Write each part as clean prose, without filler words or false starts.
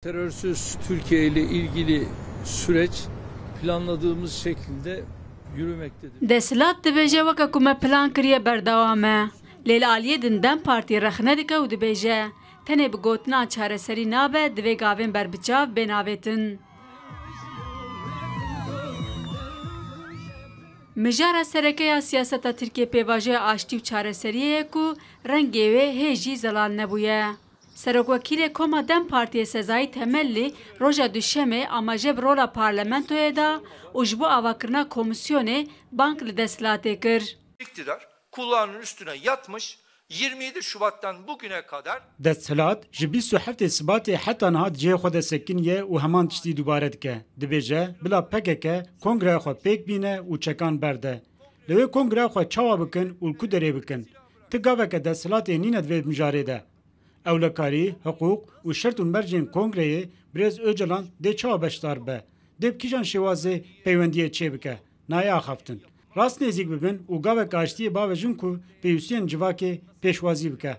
Terörsüz Türkiye ile ilgili süreç planladığımız şekilde yürümektedir. Desilat dibêje weka ku me plan kiriye berdewam e. Lêl aliyê din Dem Partî rexne dike û dibêje tenê bi gotina çareserî nabe divê gavên berbiçav bênavêtin. Mijara serekeya siyaseta Tirkiye pêvajoya aştî û çareseriyê ye ku rengê wê hê jî zelal nebûye. Serokwekîlê Koma Dem Partiyê Sezayî Temellî roja duşemê amaje bi rola parlamentoyê da û ji bo avakirina komisyonê bank li desthilatê kir. İktidar kulağının üstüne yatmış 27 Şubat'tan bugüne kadar Desthilat ji 27 Sibatê heta niha cihê xwe de sekiniye û heman tiştî dubare dike. Dibêje bila PKK kongreya xwe pêk bîne û çekan berde. Li wê kongreya xwe çawa bikin û ku derê bikin. Ti gaveke desthilatê nîne divê mijarê de. Ewlekarî, hiqûq û şert û mercên kongreyê Birêz Öcalan dê çawa beşdar be. Dê bi kîjan şêwazê peywendiyê çê bike. Nayê axaftin. Rast nêzik bibin û gavek aştiyê bavejin ku pêwîstiyên civakê pêşwazî bike.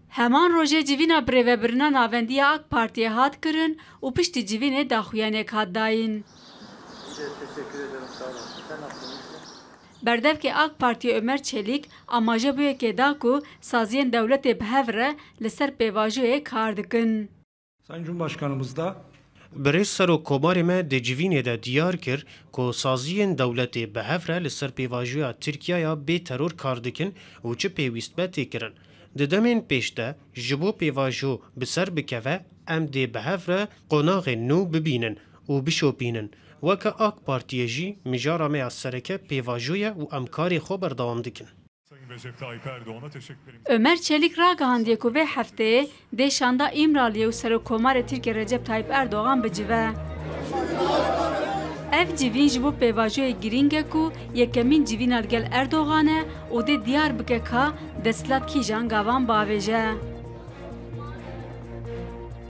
Heman rojê civîna birêvebirina navendiya AK Partiye hat kirin û piştî civînê daxuyanek hat dayîn. Berdevkê AK Partiye Ömer Çelik amaje bûyekê da ku saziyên dewletê bi hev re li ser pêvajoyê kar dikin. Sayın Cumhurbaşkanımız da Birêz Serokkomarê me di civînê de diyar kir ku saziyên dewletê bi hev re li ser pêvajoya Tirkiyaya bê teror kar dikin û çi pêwîst be tê kirin. Di demên pêş de ji bo pêvajo bi ser bikeve em dê bi hev re qonaxên nû bibînin û bişopînin. Weke AK Partiye jî mijara me ya sereke pêvajoya û em karê xwe berdewam dikin. Ömer Çelik ragihandiye ku vê hefteyê dê şanda İmraliyê û Serokkomarê Tirkiye Recep Tayyip Erdogan bicive. Ev civîn ji bo pêvajoyê girîng e ku yekemîn civîna li gel Erdogan e û dê diyar bike ka desthilat kîjan gavan bavêje.